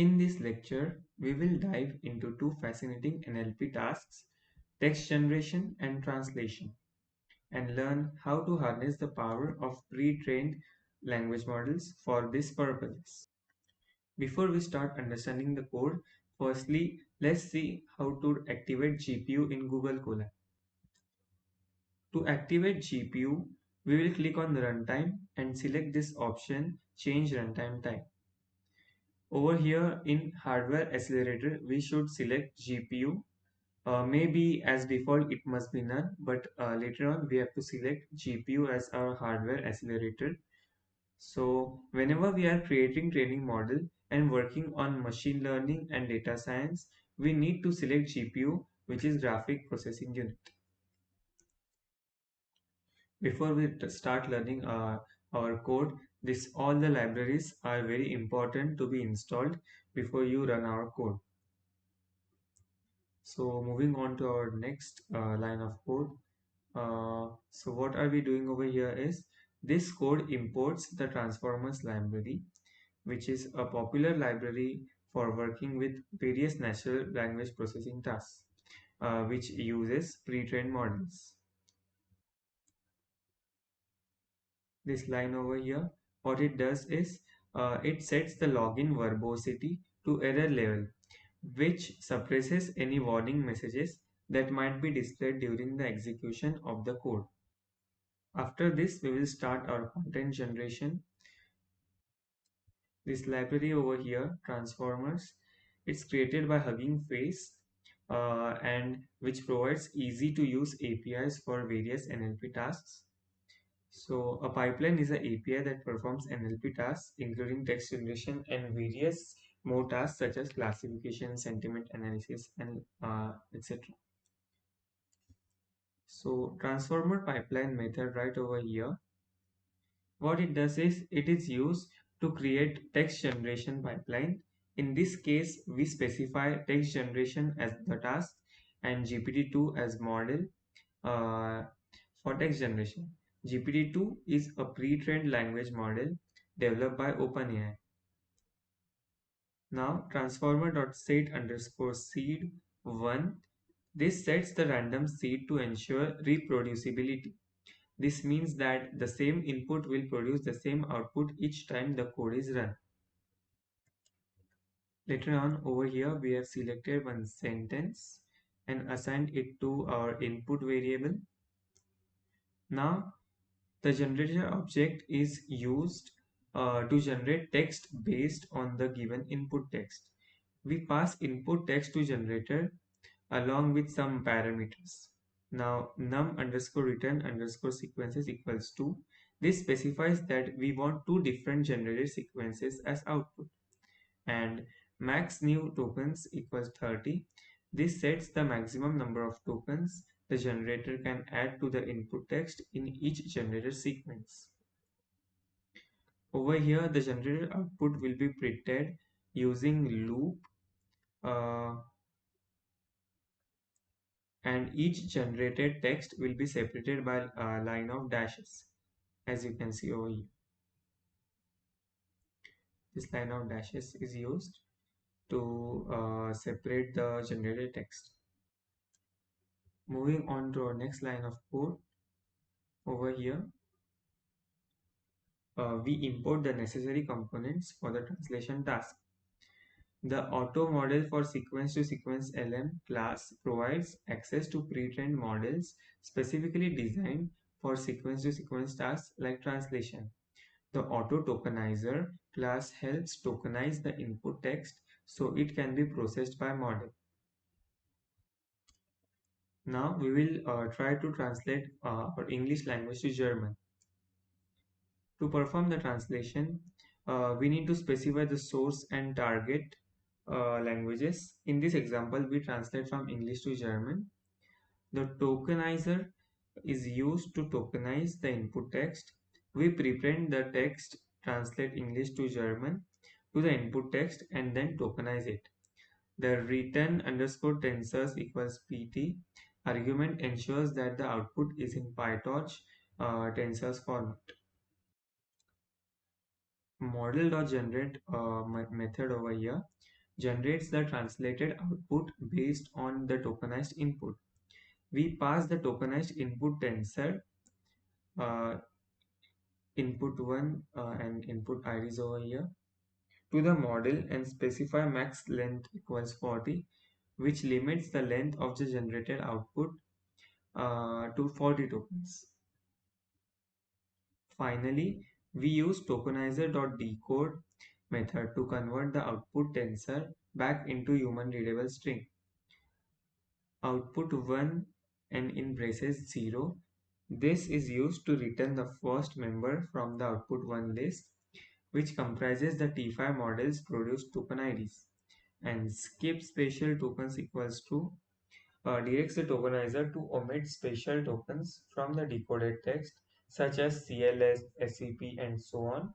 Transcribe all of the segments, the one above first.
In this lecture, we will dive into two fascinating NLP tasks, text generation and translation, and learn how to harness the power of pre-trained language models for these purposes. Before we start understanding the code, firstly, let's see how to activate GPU in Google Colab. To activate GPU, we will click on Runtime and select this option, Change Runtime Type. Over here in Hardware Accelerator, we should select GPU. Maybe as default it must be none, but later on we have to select GPU as our hardware accelerator. So whenever we are creating training model and working on machine learning and data science, we need to select GPU, which is graphic processing unit. Before we start learning our code, this all the libraries are very important to be installed before you run our code. So moving on to our next line of code. So what are we doing over here is this code imports the transformers library, which is a popular library for working with various natural language processing tasks, which uses pre-trained models. This line over here, what it does is it sets the login verbosity to error level, which suppresses any warning messages that might be displayed during the execution of the code. After this, we will start our content generation. This library over here, transformers, it's created by Hugging Face and which provides easy to use APIs for various NLP tasks. So a pipeline is an API that performs NLP tasks including text generation and various more tasks such as classification, sentiment analysis, and etc. So transformer pipeline method right over here, what it does is it is used to create text generation pipeline. In this case, we specify text generation as the task and GPT-2 as model uh, for text generation. GPT-2 is a pre-trained language model developed by OpenAI. Now transformer.set underscore seed 1, this sets the random seed to ensure reproducibility. This means that the same input will produce the same output each time the code is run. Later on over here we have selected one sentence and assigned it to our input variable. Now the generator object is used to generate text based on the given input text. We pass input text to generator along with some parameters. Now num underscore return underscore sequences equals 2. This specifies that we want two different generated sequences as output. And max new tokens equals 30. This sets the maximum number of tokens the generator can add to the input text in each generated sequence. Over here the generated output will be printed using loop uh, and each generated text will be separated by a line of dashes, as you can see over here. This line of dashes is used to separate the generated text. Moving on to our next line of code, over here we import the necessary components for the translation task. The auto model for sequence to sequence LM class provides access to pre-trained models specifically designed for sequence to sequence tasks like translation. The auto tokenizer class helps tokenize the input text so it can be processed by model. Now we will try to translate our English language to German. To perform the translation, we need to specify the source and target languages. In this example, we translate from English to German. The tokenizer is used to tokenize the input text. We preprint the text, translate English to German to the input text and then tokenize it. The return underscore tensors equals pt argument ensures that the output is in PyTorch tensors format. Model.generate method over here generates the translated output based on the tokenized input. We pass the tokenized input tensor uh, input 1 and input IDs over here to the model and specify max length equals 40, which limits the length of the generated output to 40 tokens. Finally, we use tokenizer.decode method to convert the output tensor back into human readable string. Output 1 and in braces 0. This is used to return the first member from the output 1 list, which comprises the T5 models produced token IDs. And skip spatial tokens equals to directs the tokenizer to omit spatial tokens from the decoded text, such as CLS, SCP, and so on.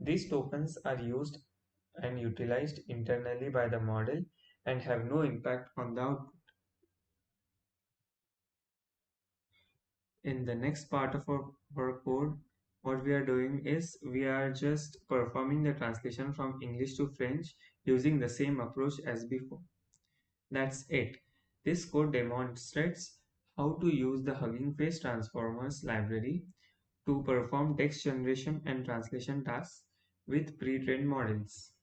These tokens are used and utilized internally by the model and have no impact on the output. In the next part of our code, what we are doing is we are just performing the translation from English to French using the same approach as before. That's it. This code demonstrates how to use the Hugging Face Transformers library to perform text generation and translation tasks with pre-trained models.